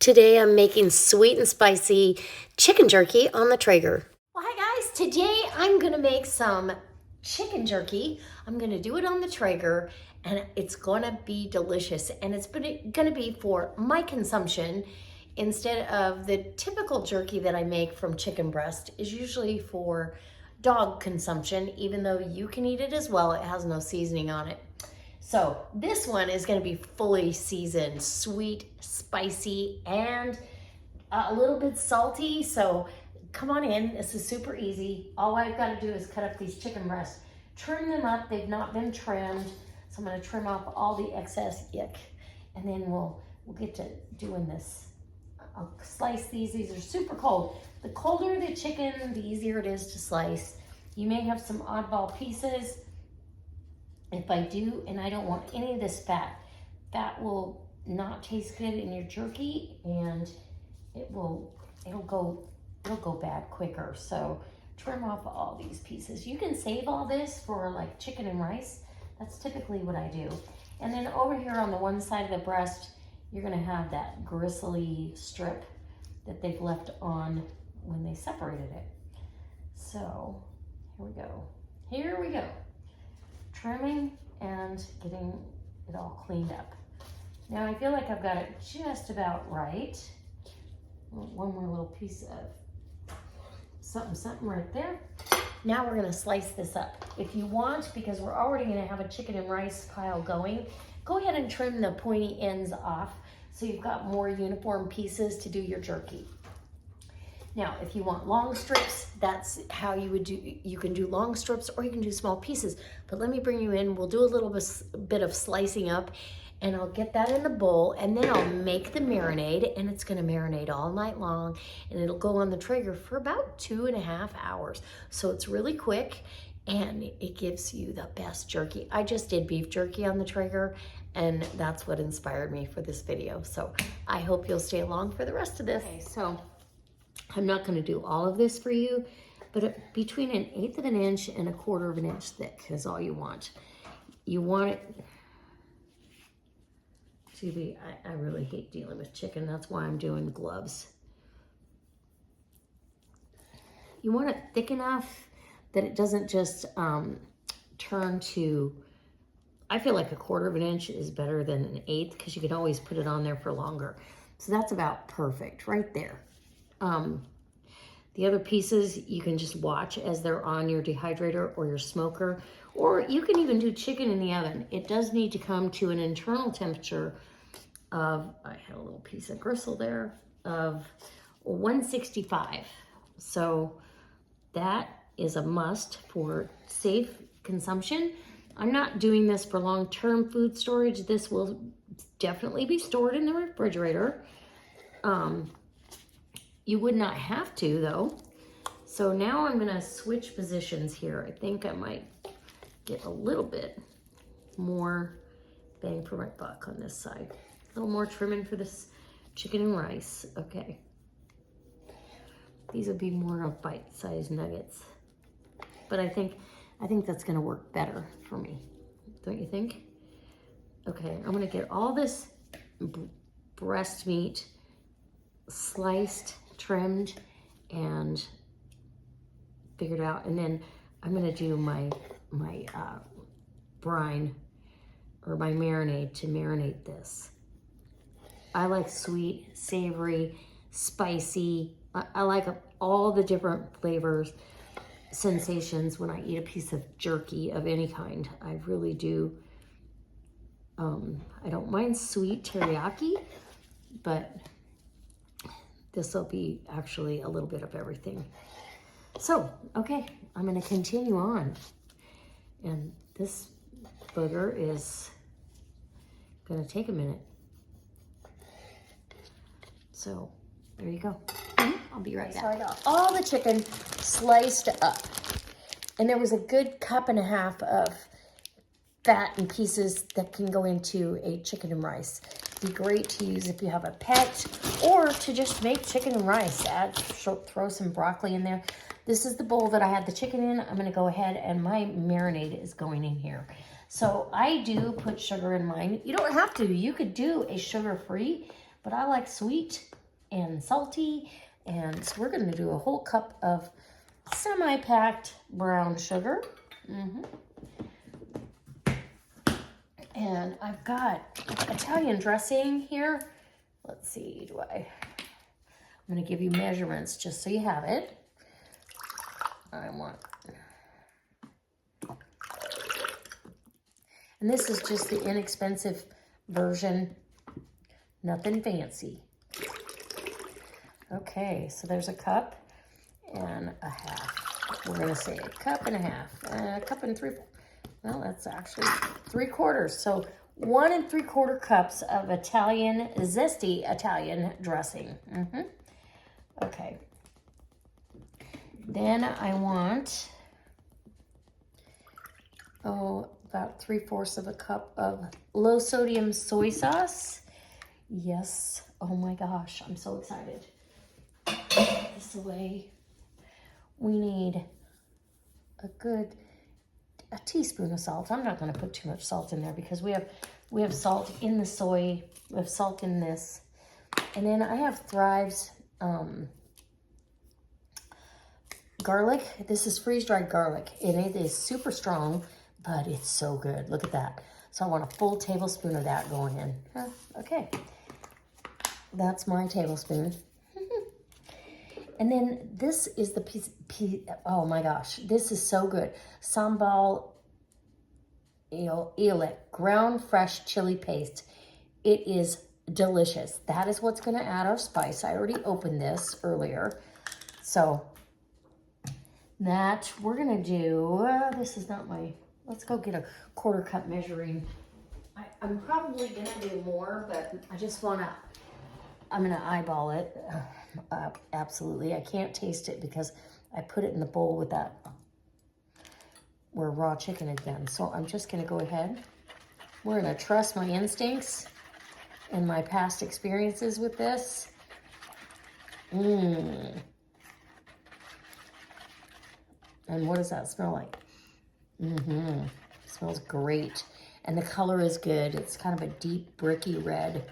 Today I'm making sweet and spicy chicken jerky on the Traeger. Well, hi guys. Today I'm going to make some chicken jerky. I'm going to do it on the Traeger and it's going to be delicious. And it's going to be for my consumption instead of the typical jerky that I make from chicken breast is usually for dog consumption, even though you can eat it as well. It has no seasoning on it. So this one is going to be fully seasoned, sweet, spicy, and a little bit salty. So come on in. This is super easy. All I've got to do is cut up these chicken breasts, trim them up. They've not been trimmed. So I'm going to trim off all the excess yuck. And then we'll get to doing this. I'll slice these. These are super cold. The colder the chicken, the easier it is to slice. You may have some oddball pieces. If I do, and I don't want any of this fat, fat will not taste good in your jerky, and it'll go bad quicker. So trim off all these pieces. You can save all this for like chicken and rice. That's typically what I do. And then over here on the one side of the breast, you're gonna have that gristly strip that they've left on when they separated it. So here we go. Here we go. Trimming and getting it all cleaned up. Now I feel like I've got it just about right. One more little piece of something right there. Now we're gonna slice this up. If you want, because we're already gonna have a chicken and rice pile going, go ahead and trim the pointy ends off so you've got more uniform pieces to do your jerky. Now, if you want long strips, that's how you would do. You can do long strips or you can do small pieces. But let me bring you in. We'll do a little bit of slicing up and I'll get that in the bowl and then I'll make the marinade and it's gonna marinate all night long and it'll go on the Traeger for about 2.5 hours. So it's really quick and it gives you the best jerky. I just did beef jerky on the Traeger and that's what inspired me for this video. So I hope you'll stay along for the rest of this. Okay, so I'm not going to do all of this for you, but between 1/8 of an inch and 1/4 of an inch thick is all you want. You want it to be, I really hate dealing with chicken. That's why I'm doing the gloves. You want it thick enough that it doesn't just turn to, I feel like 1/4 of an inch is better than 1/8 because you can always put it on there for longer. So that's about perfect right there. The other pieces you can just watch as they're on your dehydrator or your smoker, or you can even do chicken in the oven. It does need to come to an internal temperature of, I had a little piece of gristle there, of 165. So that is a must for safe consumption. I'm not doing this for long-term food storage. This will definitely be stored in the refrigerator. You would not have to though. So now I'm gonna switch positions here. I think I might get a little bit more bang for my buck on this side. A little more trimming for this chicken and rice. Okay. These would be more of bite-sized nuggets. But I think that's gonna work better for me. Don't you think? Okay, I'm gonna get all this breast meat sliced, trimmed, and figured out, and then I'm gonna do my brine or my marinade to marinate this. I like sweet, savory, spicy. I like all the different flavors, sensations when I eat a piece of jerky of any kind. I really do. I don't mind sweet teriyaki, but this will be actually a little bit of everything. So, okay, I'm gonna continue on. And this booger is gonna take a minute. So, there you go. I'll be right back. So I got all the chicken sliced up. And there was a good 1.5 cups of fat and pieces that can go into a chicken and rice. Be great to use if you have a pet or to just make chicken and rice. Throw some broccoli in there. This is the bowl that I had the chicken in. I'm gonna go ahead and my marinade is going in here. So I do put sugar in mine. You don't have to. You could do a sugar-free, but I like sweet and salty. And so we're going to do a whole cup of semi-packed brown sugar. And I've got Italian dressing here. Let's see, I'm going to give you measurements just so you have it. And this is just the inexpensive version, nothing fancy. Okay, so there's a cup and a half. We're gonna say a cup and a half, a cup and three, well, that's actually 3/4. So 1 3/4 cups of zesty Italian dressing. Okay. Then I want, about 3/4 of a cup of low sodium soy sauce. Yes, oh my gosh, I'm so excited. This away. We need a teaspoon of salt. I'm not going to put too much salt in there because we have salt in the soy, we have salt in this. And then I have Thrive's garlic. This is freeze-dried garlic, and it is super strong, but it's so good. Look at that. So I want a full tablespoon of that going in. Okay, that's my tablespoon. And then this is the piece, oh my gosh, this is so good. Sambal ile, ground fresh chili paste. It is delicious. That is what's gonna add our spice. I already opened this earlier. So that we're gonna do, this is not my, let's go get a 1/4 cup measuring. I'm probably gonna do more, but I just wanna, I'm gonna eyeball it. Absolutely, I can't taste it because I put it in the bowl with that, where raw chicken had been. So I'm just gonna go ahead. We're gonna trust my instincts and my past experiences with this. And what does that smell like? It smells great. And the color is good. It's kind of a deep, bricky red.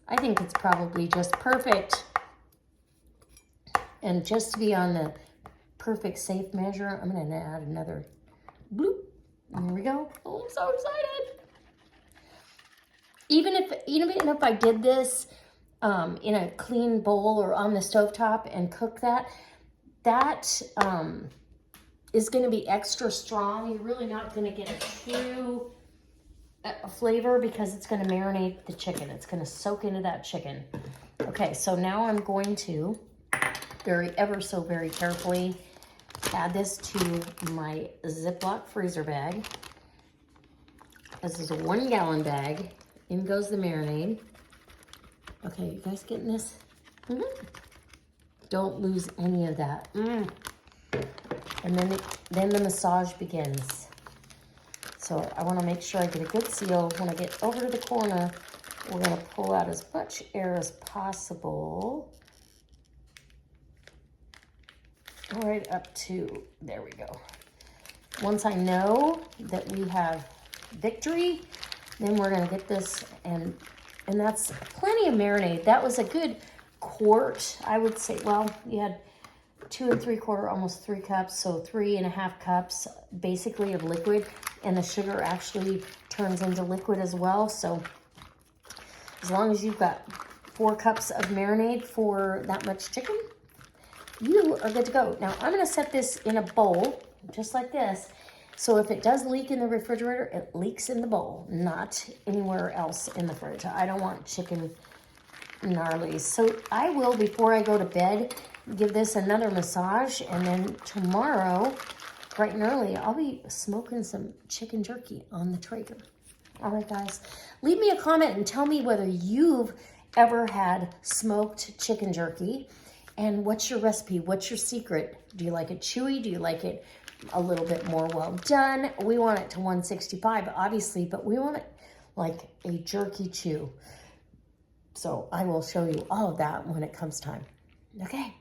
I think it's probably just perfect. And just to be on the perfect safe measure, I'm gonna add another bloop. And there we go. Oh, I'm so excited. Even if I did this in a clean bowl or on the stovetop and cook that, is gonna be extra strong. You're really not gonna get a true flavor because it's gonna marinate the chicken. It's gonna soak into that chicken. Okay, so now I'm going to ever so very carefully add this to my Ziploc freezer bag. This is a 1 gallon bag. In goes the marinade. Okay, you guys getting this? Don't lose any of that. And then the massage begins. So I want to make sure I get a good seal. When I get over to the corner, we're going to pull out as much air as possible. Right up to, there we go. Once I know that we have victory, then we're going to get this, and that's plenty of marinade. That was a good quart, I would say. Well, you had 2 3/4, almost 3 cups, so 3.5 cups basically of liquid, and the sugar actually turns into liquid as well. So as long as you've got 4 cups of marinade for that much chicken, you are good to go. Now I'm gonna set this in a bowl, just like this. So if it does leak in the refrigerator, it leaks in the bowl, not anywhere else in the fridge. I don't want chicken gnarlies. So I will, before I go to bed, give this another massage, and then tomorrow, bright and early, I'll be smoking some chicken jerky on the Traeger. All right, guys, leave me a comment and tell me whether you've ever had smoked chicken jerky, and what's your recipe? What's your secret? Do you like it chewy? Do you like it a little bit more well done? We want it to 165, obviously, but we want it like a jerky chew. So I will show you all of that when it comes time. Okay,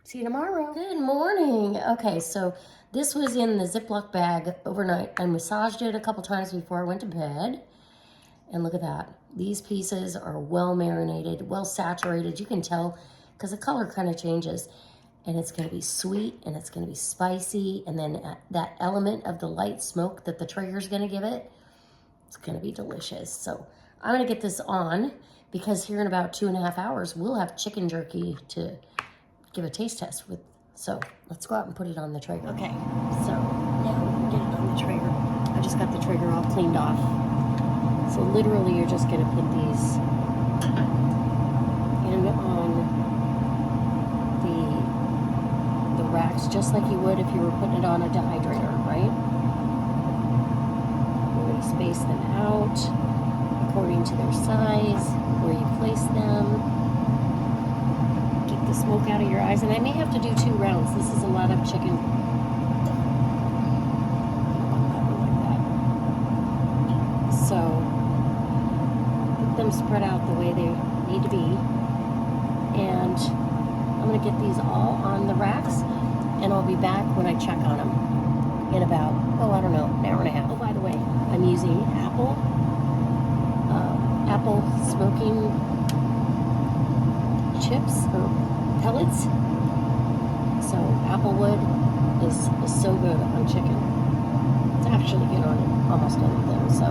see you tomorrow. Good morning. Okay, so this was in the Ziploc bag overnight. I massaged it a couple times before I went to bed. And look at that. these pieces are well marinated, well saturated. You can tell because the color kind of changes. And it's going to be sweet and it's going to be spicy. And then that element of the light smoke that the Traeger's going to give it, it's going to be delicious. So I'm going to get this on because here in about 2.5 hours, we'll have chicken jerky to give a taste test with. So let's go out and put it on the Traeger. Okay, so now we can get it on the Traeger. I just got the Traeger all cleaned off. So literally you're just going to put these in on the racks just like you would if you were putting it on a dehydrator, right? We're going to space them out according to their size, where you place them. Get the smoke out of your eyes. And I may have to do 2 rounds. This is a lot of chicken. Like that. So get them spread out the way they need to be. And I'm going to get these all on the racks, and I'll be back when I check on them in about, I don't know, an hour and a half. Oh, by the way, I'm using apple smoking chips or pellets. So apple wood is so good on chicken. It's actually good on almost anything. So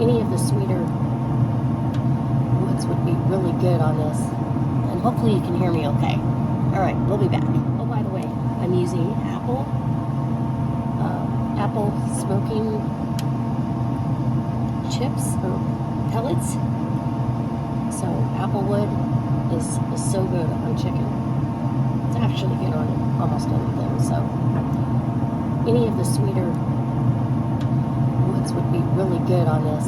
any of the sweeter woods would be really good on this. And hopefully you can hear me okay. All right, we'll be back. Oh, by the way, I'm using apple smoking chips or pellets. So apple wood is so good on chicken. It's actually good on almost anything. So any of the sweeter woods would be really good on this.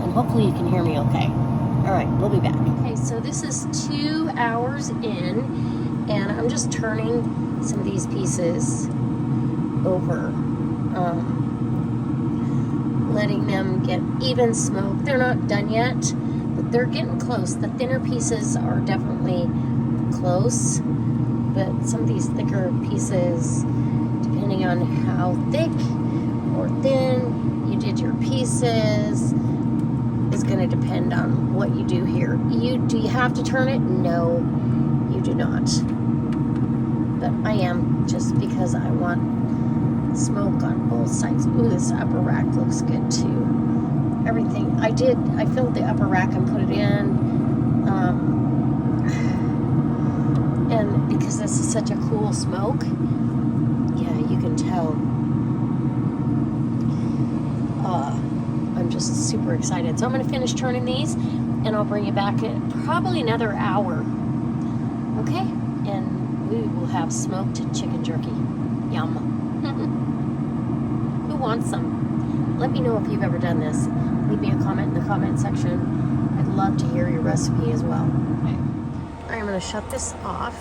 And hopefully you can hear me okay. All right, we'll be back. Okay, so this is 2 hours in, and I'm just turning some of these pieces over, letting them get even smoke. They're not done yet, but they're getting close. The thinner pieces are definitely close, but some of these thicker pieces, depending on how thick or thin you did your pieces, is going to depend on what you do here. Do you have to turn it? No, you do not. But I am, just because I want smoke on both sides. Ooh, this upper rack looks good too. Everything I filled the upper rack and put it in. And because this is such a cool smoke, yeah, you can tell. I'm just super excited. So I'm going to finish turning these, and I'll bring you back in probably another hour. Okay? And we will have smoked chicken jerky. Yum. Who wants some? Let me know if you've ever done this. Leave me a comment in the comment section. I'd love to hear your recipe as well. Okay. I'm going to shut this off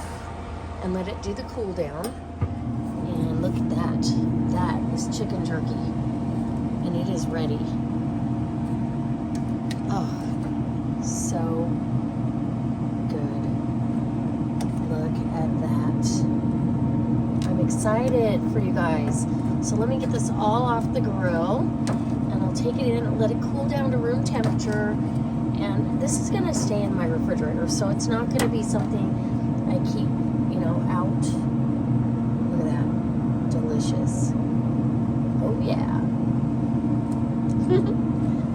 and let it do the cool down. And look at that. That is chicken jerky. And it is ready. Oh, so good. Look at that. I'm excited for you guys. So let me get this all off the grill, and I'll take it in and let it cool down to room temperature. And this is gonna stay in my refrigerator, so it's not gonna be something I keep, out. Look at that, delicious. Oh yeah.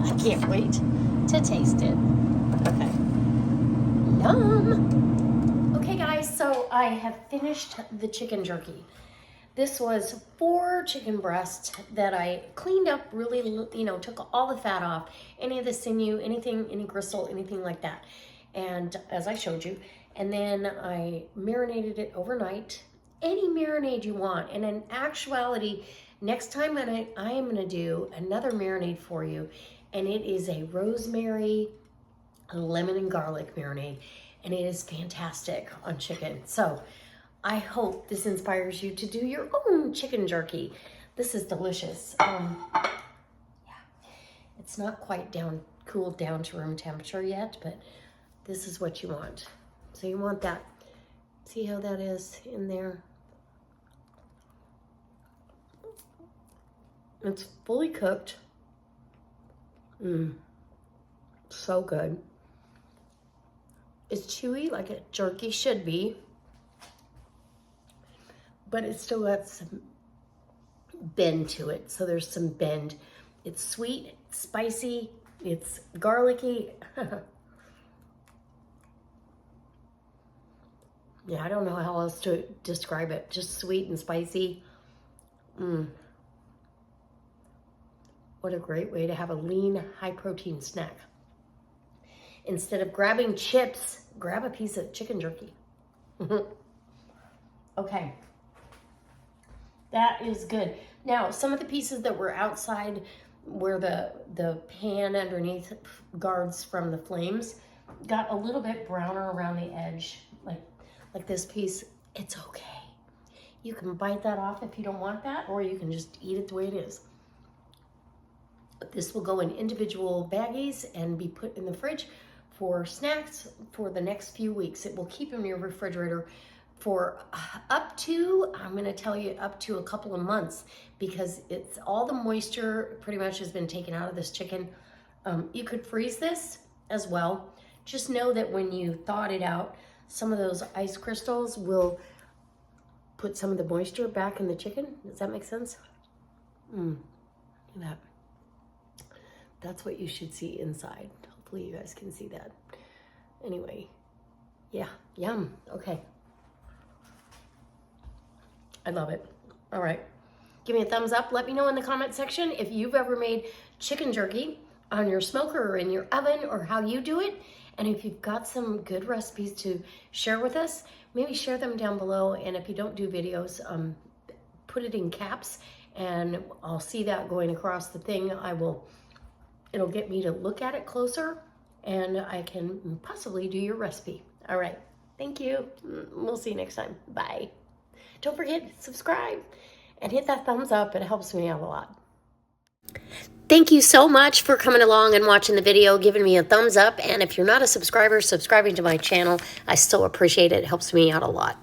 I can't wait to taste it. Okay. Yum. Okay guys, so I have finished the chicken jerky. This was 4 chicken breasts that I cleaned up really, took all the fat off, any of the sinew, anything, any gristle, anything like that. And as I showed you, and then I marinated it overnight, any marinade you want. And in actuality, next time I am gonna do another marinade for you, and it is a rosemary, lemon and garlic marinade, and it is fantastic on chicken. So I hope this inspires you to do your own chicken jerky. This is delicious. Yeah, it's not quite cooled down to room temperature yet, but this is what you want. So you want that. See how that is in there? It's fully cooked. So good. It's chewy like a jerky should be, but it still got some bend to it. So there's some bend. It's sweet, it's spicy, it's garlicky. Yeah, I don't know how else to describe it. Just sweet and spicy. What a great way to have a lean, high-protein snack. Instead of grabbing chips, grab a piece of chicken jerky. Okay. That is good. Now, some of the pieces that were outside where the pan underneath guards from the flames got a little bit browner around the edge, like this piece. It's okay. You can bite that off if you don't want that, or you can just eat it the way it is. This will go in individual baggies and be put in the fridge for snacks for the next few weeks. It will keep in your refrigerator for up to, I'm going to tell you, up to a couple of months, because it's all the moisture pretty much has been taken out of this chicken. You could freeze this as well. Just know that when you thawed it out, some of those ice crystals will put some of the moisture back in the chicken. Does that make sense? Look at that. That's what you should see inside. Hopefully you guys can see that. Anyway, yeah, yum. Okay. I love it. All right. Give me a thumbs up. Let me know in the comment section if you've ever made chicken jerky on your smoker or in your oven, or how you do it. And if you've got some good recipes to share with us, maybe share them down below. And if you don't do videos, put it in caps, and I'll see that going across the thing. It'll get me to look at it closer, and I can possibly do your recipe. All right. Thank you. We'll see you next time. Bye. Don't forget to subscribe and hit that thumbs up. It helps me out a lot. Thank you so much for coming along and watching the video, giving me a thumbs up. And if you're not a subscriber, subscribing to my channel, I still appreciate it. It helps me out a lot.